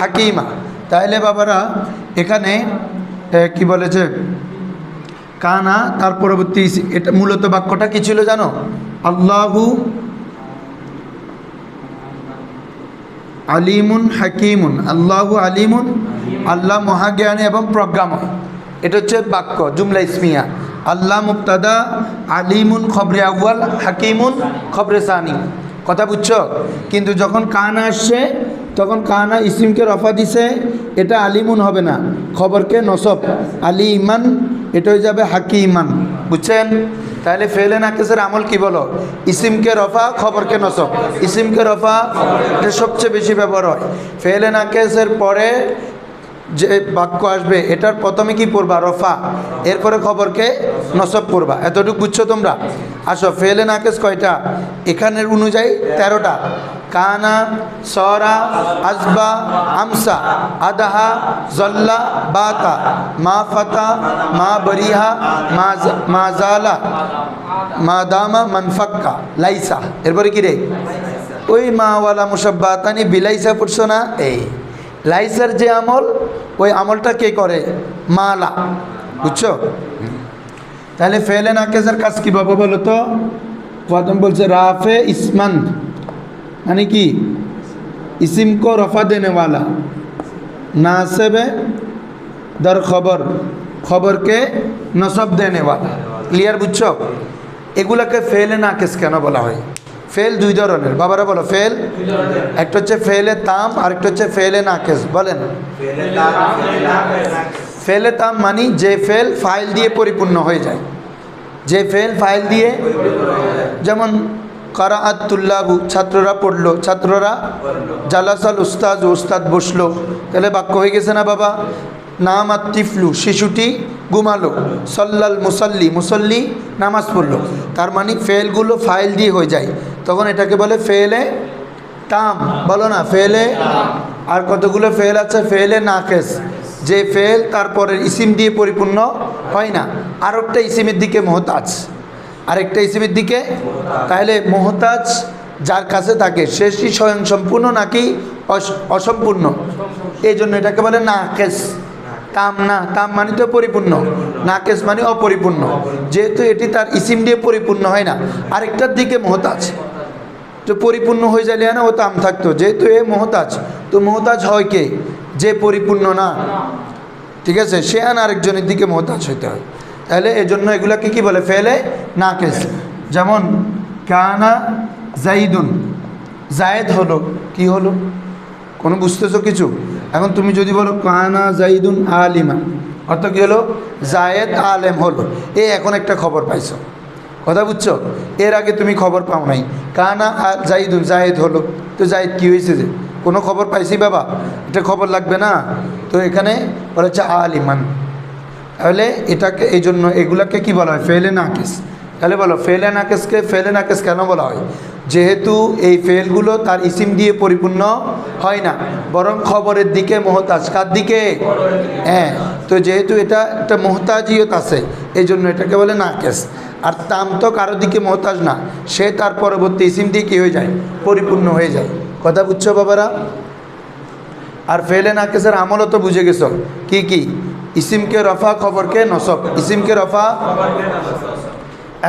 Speaker 1: হাকিমা তাহলে বাবারা এখানে কি বলেছে কানা তার পরবর্তী এটা মূলত বাক্যটা কি ছিল জানো আল্লাহু আলিমুন হাকিমুন আল্লাহু আলিমুন আল্লাহ মহাজ্ঞানী এবং প্রজ্ঞাময় এটা হচ্ছে বাক্য জুমলা ইসমিয়া আল্লাহ মুবতাদা আলিমুন খবরে আউয়াল হাকিমুন খবরে সানি কথা বুঝছো কিন্তু যখন কানা আসছে তখন কানা ইসিমকে রফা দিছে এটা আলিমুন হবে না খবরকে নসব আলি ইমান এটা হয়ে যাবে হাকিমান বুঝছেন তাহলে ফেলে নাকিসের আমল কি বলো ইসিমকে রফা খবরকে নসব ইসিমকে রফা এটা সবচেয়ে বেশি ব্যবহার হয় ফেলে নাকিসের পরে যে বাক্য আসবে এটার প্রথমে কি পড়বা রফা এরপরে খবরকে নসব পড়বা এতটুকু বুঝছো তোমরা আসো ফেলে নাকিস কয়টা এখানের অনুযায়ী 13টা কানা সরা আজবা আমসা আদাহা জল্লা বাতা মা ফাতা মা বরিহা মা জালা মা দামা মানফাক্কা লাইসা এরপরে কি রে ওই মাওয়ালা মুসাব্বাতানি বিলাইসা পড়ছো না এই লাইসার যে আমল ওই আমলটা কে করে মালা বুঝছো তাহলে ফেলে নাকিসের কাজ কি বাবা বলো তো প্রথম বলছে রাফে ইসমান মানে কি इसिम को रफ़ा देने वाला नासिब दर खबर खबर के नसब देने वाला क्लियर बुझছো এগুলাকে ফেলে নাকিস কেন বলা হয় ফেল দুই ধরনের বাবারা বলো ফেল একটা হচ্ছে ফেলে তাম আর একটা হচ্ছে ফেলে নাকিস বলেন ফেলে তাম মানে যে ফেল ফাইল দিয়ে পরিপূর্ণ হয়ে যায় যে ফেল ফাইল দিয়ে, যেমন কারাআত তুল্লাবু ছাত্ররা পড়লো, ছাত্ররা জালাসাল উস্তাদ উস্তাদ বসলো, তাহলে বাক্য হয়ে গেছে না বাবা? নামাত তিফলু শিশুটি ঘুমালো, সল্লাল মুসল্লি মুসল্লি নামাজ পড়লো। তার মানে ফেলগুলো ফাইল দিয়ে হয়ে যায়, তখন এটাকে বলে ফেলে তাম। বলো না ফেলে। আর কতগুলো ফেল আছে? ফেলে নাকেস, যে ফেল তারপরের ইসিম দিয়ে পরিপূর্ণ হয় না, আর একটা ইসিমের দিকে মোহতাজ, আরেকটা ইসিমের দিকে। তাহলে মোহতাজ যার কাছে থাকে সে কি স্বয়ং সম্পূর্ণ নাকি অসম্পূর্ণ? এই জন্য এটাকে বলে নাকেস। তাম না, তাম মানে তো পরিপূর্ণ, নাকেস মানে অপরিপূর্ণ। যেহেতু এটি তার ইসিম দিয়ে পরিপূর্ণ হয় না, আরেকটার দিকে মোহতাজ, তো পরিপূর্ণ হয়ে যাইলে না ও তাম থাকতো। যেহেতু এ মোহতাজ, তো মোহতাজ হয় কে? যে পরিপূর্ণ না, ঠিক আছে, সে আরেকজনের দিকে মোহতাজ হইতে হয়। তাহলে এই জন্য এগুলাকে কি বলে? ফেলে নাকেস। যেমন কানা জাইদুন, জায়েদ হলো, কি হলো? কোনো বুঝতেছো কিছু? এখন তুমি যদি বলো কানা জাইদুন আলিমা, অর্থ কী হলো? জায়েদ আলেম হলো। এখন একটা খবর পাইছো, কথা বুঝছো? এর আগে তুমি খবর পাও নাই। কানা জাইদুন, জায়েদ হলো, তো জায়েদ কী হয়েছে? যে কোনো খবর পাইছি বাবা, এটা খবর লাগবে না। তো এখানে বলা হচ্ছে আলিমান। তাহলে এটাকে এই জন্য এগুলাকে কি বলা হয়? ফেলে নাকিস। তাহলে বলো ফেলে নাকেসকে ফেলে নাকেস কেন বলা হয়? যেহেতু এই ফেলগুলো তার ইসিম দিয়ে পরিপূর্ণ হয় না, বরং খবরের দিকে মোহতাজ। কার দিকে? হ্যাঁ, তো যেহেতু এটা একটা মোহতাজিয়ত আছে, এই জন্য এটাকে বলে নাকেস। আর তাম তো কারোর দিকে মোহতাজ না, সে তার পরবর্তী ইসিম দিয়ে কী হয়ে যায়? পরিপূর্ণ হয়ে যায়। কথা বুঝছো বাবারা? আর ফেলে নাকেসের আমলও তো বুঝে গেছো, কি কি? ইসিমকে রফা, খবরকে নসব। ইসিমকে রফা।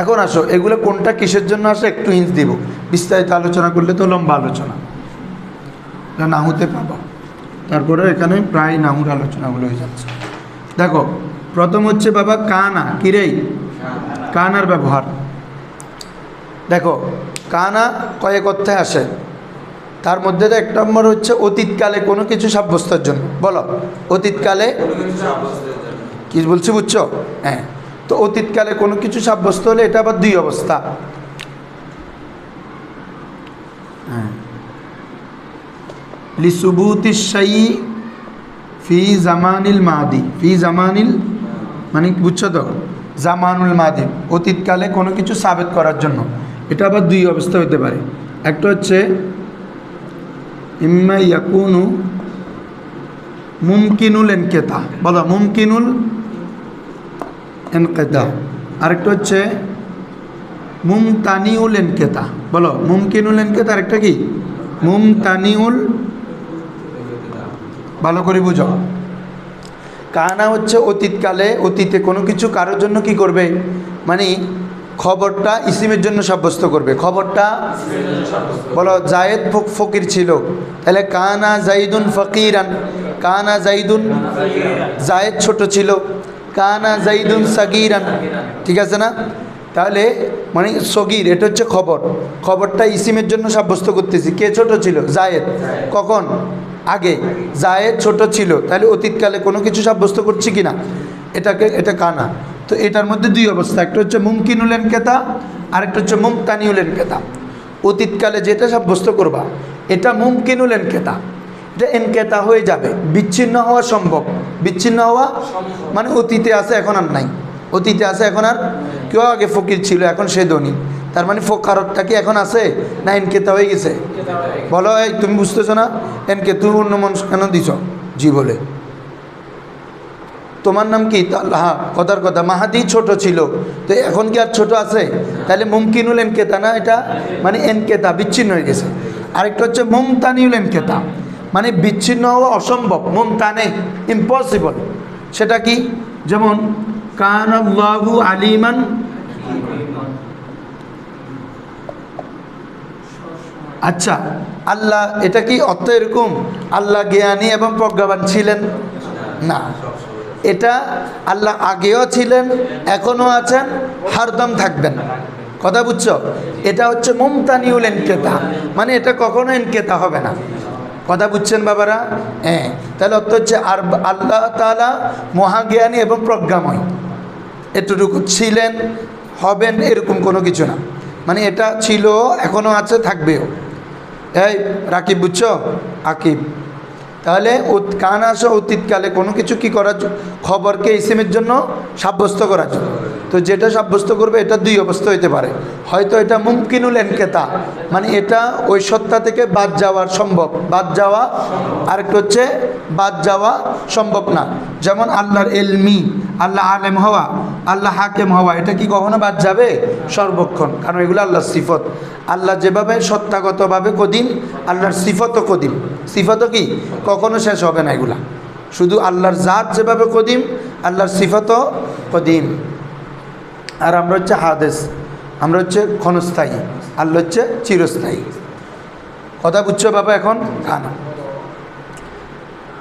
Speaker 1: এখন আসো এগুলো কোনটা কিসের জন্য আসে একটু হিন্স দিব, বিস্তারিত আলোচনা করলে তো লম্বা আলোচনা, নাহুতে পাবো। তারপরে এখানে প্রায় নাহুর আলোচনাগুলো হয়ে যাচ্ছে। দেখো প্রথম হচ্ছে বাবা কানা, কিরেই কানার ব্যবহার। দেখো কানা কয়েক অর্থে আসে, তার মধ্যে এক নম্বর হচ্ছে অতীতকালে কোনো কিছু সাব্যস্তের জন্য। বলো অতীতকালে কি বলছি, বুঝছো? হ্যাঁ, তো অতীতকালে কোনো কিছু সাব্যস্ত হলে এটা আবার দুই অবস্থা। হ্যাঁ, লিসুবুতিশ শাইই ফি জামানিল মাদি, ফি জামানিল মানে বুঝছো তো? জামানুল মাদি, অতীতকালে কোনো কিছু সাবেত করার জন্য। এটা আবার দুই অবস্থা হতে পারে। একটা হচ্ছে ইম্মা ইয়াকুনু মুমকিনুল ইনকিতা। বলো মুমকিনুল ইনকিতা। আরেকটা হচ্ছে মুমতানিউল ইনকিতা। বলো মুমকিনুল ইনকিতা, আরেকটা কি? মুমতানিউল। ভালো করে বুঝো। কানা হচ্ছে অতীতকালে, অতীতে কোনো কিছু কারোর জন্য কি করবে, মানে খবরটা ইসিমের জন্য সাব্যস্ত করবে। খবরটা বলো জায়েদ ফকির ছিল, তাহলে কানা জাইদুন ফকিরান। কানা জাইদুন, জায়েদ ছোট ছিল। কানা জাইদুন সাগিরান, ঠিক আছে না? তাহলে মানে সগির, এটা হচ্ছে খবর। খবরটা ইসিমের জন্য সাব্যস্ত করতেছি। কে ছোট ছিল? জায়েদ। কখন? আগে। জায়েদ ছোট ছিল, তাহলে অতীতকালে কোনো কিছু সাব্যস্ত করছি কি না, এটাকে, এটা কানা। তো এটার মধ্যে দুই অবস্থা, একটা হচ্ছে মুমকিনুল ইনকিতা, আরেকটা হচ্ছে মুমতানিউল ইনকিতা। অতীতকালে যেটা সাব্যস্ত করবা এটা মুমকিনুল ইনকিতা, এটা ইনকিতা হয়ে যাবে, বিচ্ছিন্ন হওয়া সম্ভব। বিচ্ছিন্ন হওয়া মানে অতীতে আছে এখন আর নাই, অতীতে আছে এখন আর, কেউ আগে ফকির ছিল এখন সে ধনী, তার মানে ফকারতটা কি এখন আছে না ইনকিতা হয়ে গেছে? বলো এই তুমি বুঝতেছো না? এনকে তুমি অন্য মানুষ কেন দিছ? জি বলে তোমার নাম কি? হ্যাঁ, কথার কথা মাহাদি ছোট ছিল, তো এখন কি আর ছোট আছে? তাহলে মুমকিনুল ইনকিতা না, এটা মানে ইনকিতা বিচ্ছিন্ন হয়ে গেছে। আরেকটা হচ্ছে মুমতানিউল ইনকিতা, মানে বিচ্ছিন্ন হওয়া অসম্ভব। মুমতানে ইম্পসিবল, সেটা কি? যেমন কানাল্লাহু আলিমান, আচ্ছা আল্লাহ, এটা কি অর্থ এরকম আল্লাহ জ্ঞানী এবং প্রজ্ঞাবান ছিলেন? না, এটা আল্লাহ আগেও ছিলেন, এখনও আছেন, হরদম থাকবেন। কথা বুঝছো? এটা হচ্ছে মুমতানিউল ইনকিতা, মানে এটা কখনো ইনকিতা হবে না। কথা বুঝছেন বাবারা? হ্যাঁ, তাহলে অর্থ হচ্ছে আর আল্লাহ তাআলা মহাজ্ঞানী এবং প্রজ্ঞাময়, এতটুকু ছিলেন, হবেন এরকম কোনো কিছু না, মানে এটা ছিল, এখনও আছে, থাকবেও। এই রাকিব বুঝছো, আকিব। তাহলে কান আসে অতীতকালে কোনো কিছু কি করার খবরকে ইসিমের জন্য সাব্যস্ত করার জন্য। তো যেটা সাব্যস্ত করবে এটা দুই অবস্থা হইতে পারে, হয়তো এটা মুমকিনুল এনকেতা, মানে এটা ওই সত্তা থেকে বাদ যাওয়ার সম্ভব, বাদ যাওয়া, আরেকটা হচ্ছে বাদ যাওয়া সম্ভব না। যেমন আল্লাহর এলমি, আল্লাহ আলেম হওয়া, আল্লাহ হাকেম হওয়া, এটা কি কখনো বাদ যাবে? সর্বক্ষণ, কারণ এগুলো আল্লাহর সিফত। আল্লাহ যেভাবে সত্তাগতভাবে কদিম, আল্লাহর সিফতও কদিম। সিফতও কি কখনো শেষ হবে না এগুলা। শুধু আল্লাহর জাত যেভাবে কদিম, আল্লাহর সিফতও কদিম। আর আমরা হচ্ছে হাদেস, আমরা হচ্ছে ক্ষণস্থায়ী, আল্লাহ হচ্ছে চিরস্থায়ী। কথা বুঝছো বাবা? এখন না,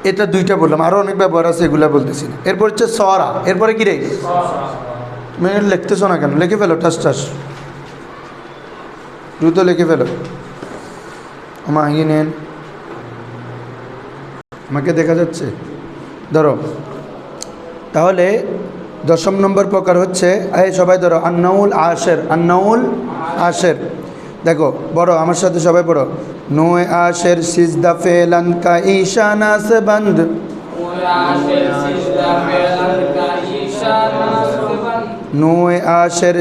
Speaker 1: এটা দুইটা বললাম, আরও অনেক ব্যবহার আছে, এগুলা বলতেছি না। এরপর হচ্ছে সরা, এরপরে কি রে? মেয়ে লিখতেছো না কেন? লিখে ফেলো, টাস টাস দ্রুত লিখে ফেলো। আমার আগে নেন, আমাকে দেখা যাচ্ছে, ধরো। তাহলে 10 নম্বর প্রকার হচ্ছে, এই সবাই ধরো, আন্নাউল আশের। আন্নাউল আশের, দেখো বড় আমার সাথে সবাই পড়ো। নোয়ে আশের সিজদা ফেলান কা ঈশানা সে বন্ধ। নোয়ে আশের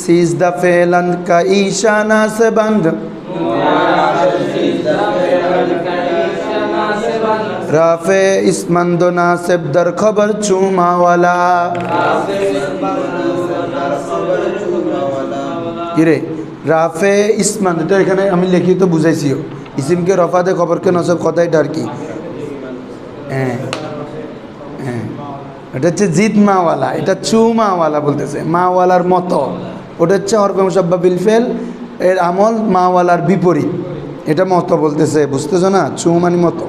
Speaker 1: সিজদা ফেলান কা ঈশানা সে বন্ধ। রাফে ইসমন্দ নাসিব দর খবর চুমাওয়ালা। কিরে রাফে ইসমন্দ, এটা এখানে আমি লিখি তো বুঝাইছিও, ইসিমকে রফা দে খবরকে নসব, কথাই আর কি। হ্যাঁ হ্যাঁ, এটা হচ্ছে জিদ মাওয়ালা, এটা চুমাওয়ালা বলতেছে, মাওয়ালার মতো। ওটা হচ্ছে হরফে মুসাব্বা বিল ফেল, এর আমল মাওয়ালার বিপরীত, এটা মতো বলতেছে, বুঝতেছো না? চু মানে মতো।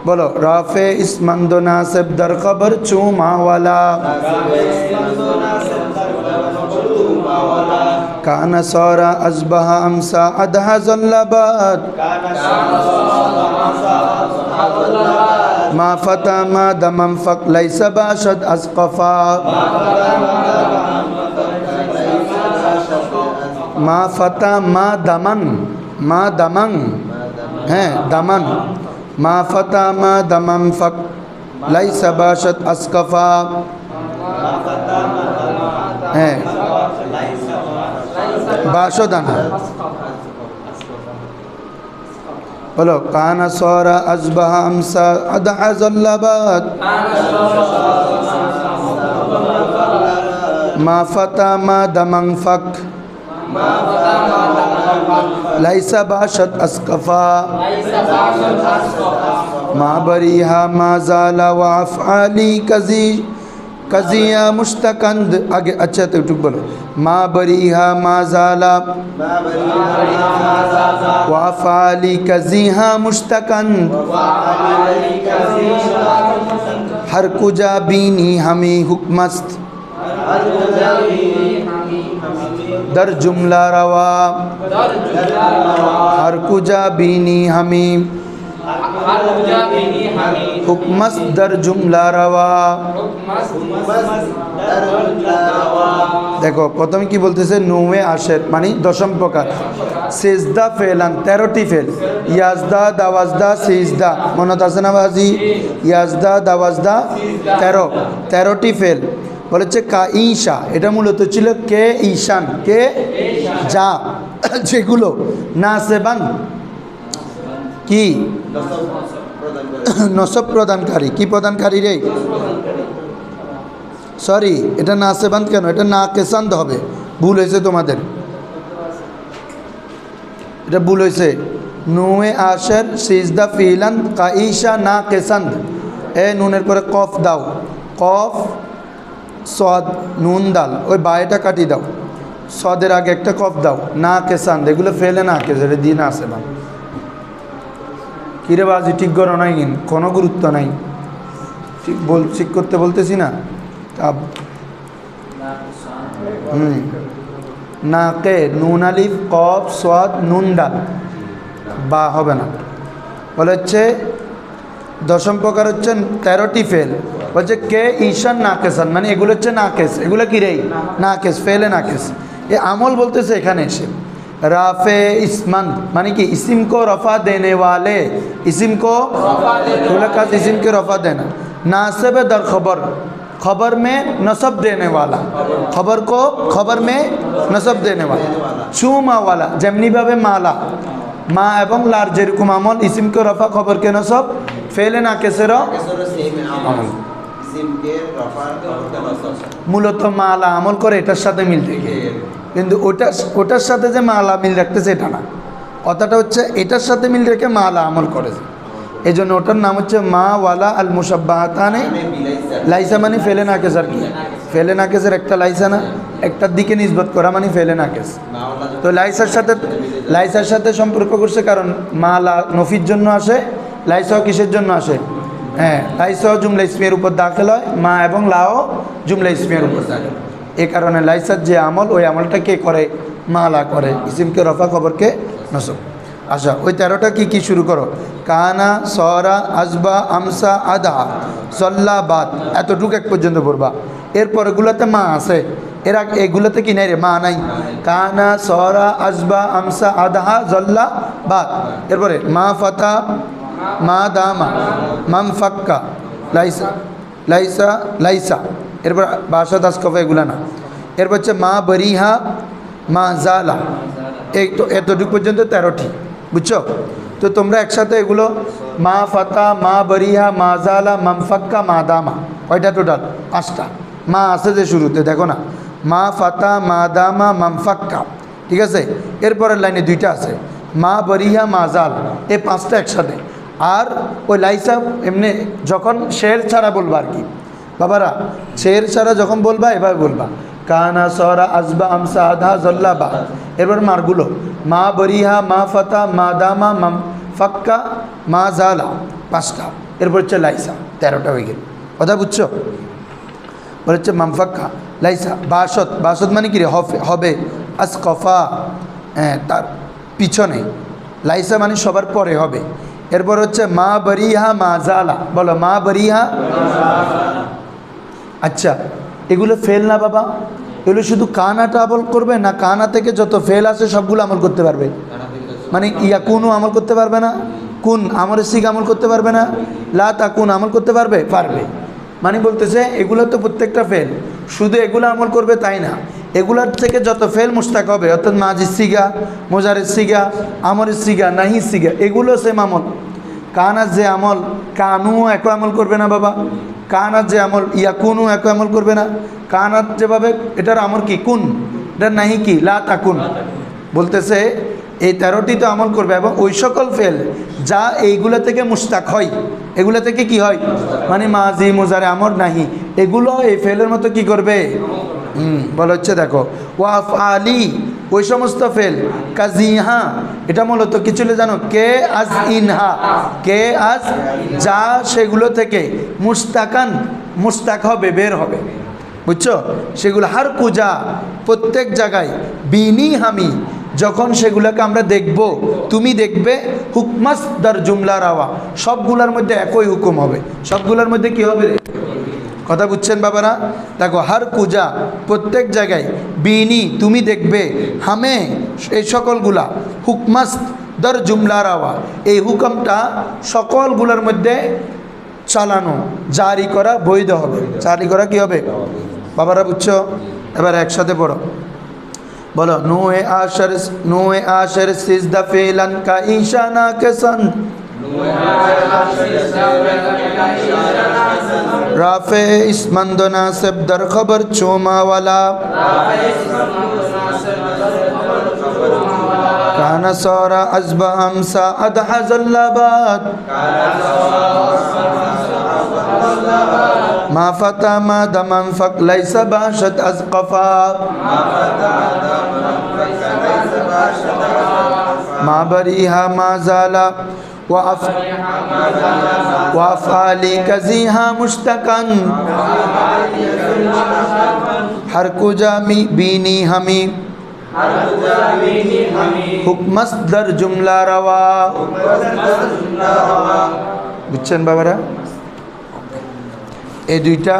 Speaker 1: বলো, রাফে ইসমন্দ নাসিব দর খবর চুমাওয়ালা। কানা সরা আসবাহা আমসা আদহা জল্লাবাদ। মা ফাতা মা দামাম ফাক লাইসা বাশাদ আসকাফা। মা ফাতা মা দামান, মা দামাং, হ্যাঁ দামান। মা ফাতা মা দামাম ফাক লাইসা বাশাদ আসকাফা। হ্যাঁ বাসদানা। বলো, কানা সরা আসবাহা আমসা আদহা জল্লাবাদ। মা ফাতা মা দামাং ফাক লাইসা বাশাদ আসকাফা। মা বরিহা মা জালা ওয়া আফআলি কাজি কাজিয়া মুস্তাকান্দ। আগে আচ্ছা তো একটু বলো। মা বরিহা মা জালা ওয়া আফআলি কাজিহা মুস্তাকান্দ। हर कुजा बीनी हमें हुक्मस्त दर जुमला रवा। हर कुजा बीनी हमें हुक्मस्त दर जुमला रवा। देखो प्रथम की बोलते से नौवे आशेर मानी दशम प्रकार। सेजदा फेलान 13টি फेल। याजदा दावाजदा सेजदा মনত আছে না বাজি? ইয়াজদা দাওয়াজদা 13টি ফেল। বলেছে কা ঈশা, এটা মূলত ছিল কে ঈশান, কে যা, যেগুলো নাসেবান কি নসব প্রদানকারী। কি প্রদানকারী রে? সরি, এটা নাসেবান কেন, এটা না কেসান্দ হবে, ভুল হয়েছে তোমাদের, এটা ভুল হয়েছে। নুয়ে আশের সিজদা ফিলান কাঈশা না কেসান্দ। এ নুনের পরে কফ দাও, কফ সদ নুন দাল, ওই বায়েটা কাটি দাও, সদের আগে একটা কফ দাও, না কেসান্দ, এগুলো ফেলে না কেস, এটা দিয়ে না আসে না। কিরে বাজি ঠিক করো নাই, কোনো গুরুত্ব নাই, ঠিক করতে বলতেছি না। না কে নুন আলিফ কফ সদ নুন ডাল, বা হবে না। বলে হচ্ছে দশম প্রকার হচ্ছে 13টি ফেল। বলছে কে ঈশান নাকেসান, মানে এগুলো হচ্ছে নাকেস, এগুলো কি রে? নাকেস, ফেলে নাকেস। ये अमल बोलते से एखाने एसे राफे इस्मन माने कि इसिम को रफ़ा देने वाले, इसिम को मुलाकात इसिम के रफ़ा देना, नासिब दर खबर खबर में नसब देने वाला, खबर को खबर में नसब देने वाला, चूमा वाला जेमनी भावे माला मा एवं लार जेरकम আমল इसिम के रफ़ा खबर के नसब फेले ना केसेर আমল মূলত মালা আমল করে এটার সাথে মিল থাকে, কিন্তু ওটার সাথে যে মালা মিল রাখতেছে এটা না, কথাটা হচ্ছে এটার সাথে মিল রেখে মালা আমল করেছে, এই জন্য ওটার নাম হচ্ছে মা ওয়ালা আল মুশাব্বাহাতানে লাইসা মানে ফেলে না কেস। আর কি ফেলে না কেসের একটা লাইসা না, একটার দিকে নিসবত করা মানে ফেলে না কেস। তো লাইসার সাথে সম্পর্ক করছে, কারণ মালা নফির জন্য আসে, লাইসাও কিসের জন্য আসে? হ্যাঁ, লাইসাও জুমলা ইসমের উপর দাখিল হয়, মা এবং লাও জুমলা ইসমের উপর দাখিল, এই কারণে লাইসার যে আমল ওই আমলটা কে করে? মালা করে, ইসিমকে রফা খবরকে নসব। আচ্ছা, ওই 13টা কি শুরু করো, কানা সরা আসবা আমসা আদা সল্লা বাদ, এতটুকু এক পর্যন্ত পড়বা। এরপর এগুলোতে মা আছে, এর আগে এগুলোতে কি নাই রে? মা নাই। কানা সরা আসবা আমসা আদা জল্লা বাদ, এরপরে মা ফাতা মা দামা মাম ফাক্কা লাইসা লাইসা লাইসা, এরপর বাসা দাস কফা এগুলা না, এরপর হচ্ছে মা বরিহা মা জালা, এই তো এতটুকু পর্যন্ত 13টি, বুঝছো? তো তোমরা একসাথে এগুলো মা ফাতা মা বরিহা মা জালা মাম ফাক্কা মা দামা, কয়টা টোটাল? 5টা। মা আছে যে শুরুতে, দেখো না, মা ফাতা মা দামা মাম ফাক্কা, ঠিক আছে? এরপরের লাইনে 2টা আছে, মা বরিহা মা জাল, এই 5টা একসাথে। আর ওই লাইসা এমনি যখন শের ছাড়া বলবা, আর কি বাবারা, শের ছাড়া যখন বলবা এভাবে বলবা, কানা সরা আসবা আমসা আধা জল্লা বা, এরপর মারগুলো মা বরিহা মা ফাতা মা দামা মাম ফাক্কা মা জালা, 5টা। এরপর হচ্ছে লাইসা, 13টা হয়ে গেল, কথা বুঝছো? বলে হচ্ছে মাম ফাক্কা লাইসা বাসত, বাসত মানে কি রে? হবে আসকফা, হ্যাঁ তার পিছনে, লাইসা মানে সবার পরে হবে। এরপর হচ্ছে মা বরিহা মা জালা, বলো মা বরিহা। আচ্ছা, এগুলো ফেল না বাবা, এগুলো শুধু কানাটা আমল করবে না, কানা থেকে যত ফেল আছে সবগুলো আমল করতে পারবে, মানে ইয়া কুনু আমল করতে পারবে না, কুন আমরের সিগ আমল করতে পারবে না, লা তা কুন আমল করতে পারবে, পারবে। মানে বলতেছে এগুলো তো প্রত্যেকটা ফেল, শুধু এগুলো আমল করবে তাই না, এগুলার থেকে যত ফেল মুস্তাক হবে, অর্থাৎ মাজির সিগা মোজারের সিগা আমরের সিগা নাহি সিগা, এগুলো সেম আমল। কানার যে আমল, কানুও এক আমল করবে না বাবা, কানার যে আমল ইয়াকুনও এক আমল করবে না, কানার যেভাবে এটার আমল কি? কুন, এটার নাহি কি? লা তাকুন। বলতেছে এই 13টি তো আমল করবে, এবং ওই সকল ফেল যা এইগুলো থেকে মুস্তাক হয়, এগুলো থেকে কি হয়? মানে মাজি মোজারে আমর নাহি, এগুলো এই ফেলের মতো কি করবে? বলা হচ্ছে দেখো ওয়াফ আলি, ওই সমস্ত ফেল, কাজিহা, এটা মূলত কি ছিল জানো? কে আজ ইনহা, কে আজ যা সেগুলো থেকে মুস্তাকান, মুস্তাক হবে, বের হবে, বুঝছো? সেগুলো হার কুজা, প্রত্যেক জায়গায়, বিনি হামি, যখন সেগুলোকে আমরা দেখব, তুমি দেখবে, হুকমাস দার জুমলা রাওয়া, সবগুলোর মধ্যে একই হুকুম হবে, সবগুলোর মধ্যে কি হবে? কথা বুঝছেন বাবারা? দেখো হার কুজা, প্রত্যেক জায়গায়, বিনি তুমি দেখবে, হামে এই সকলগুলা, হুকমাস দর জুমলা রাওয়া, এই হুকুমটা সকলগুলোর মধ্যে চালানো, জারি করা বৈধ হবে, জারি করা কি হবে বাবারা? বুঝছো? এবার একসাথে পড়ো, বলো নুয়ে আশর সিজদা ফেলান কা ঈশানা কেসন, রাফে ইসমন্দ নাসিব দর খবর চোমা ওয়ালা, কানা সরা আসবা আমসা আদহা জল্লাবাদ, মা ফাতা মা দামান ফাক লাইসা বাশত আজকফা, মা বরিহা মা জালা ওয়াফআলি কাজিহা মুশতাকান, हर कुजा बीनी हमी हुक्मस दर जुमला रवा বুঝছেন বাবারা এই দুইটা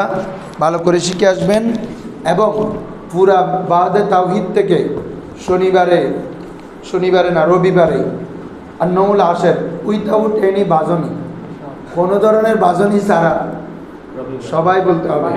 Speaker 1: ভালো করে শিখে আসবেন এবং পুরা বাদে তাওহীদ থেকে শনিবারে না রবিবারে আর নৌল আসের উইথাউট এনি বাজনি, কোনো ধরনের বাজনি ছাড়া সবাই বলতে হবে।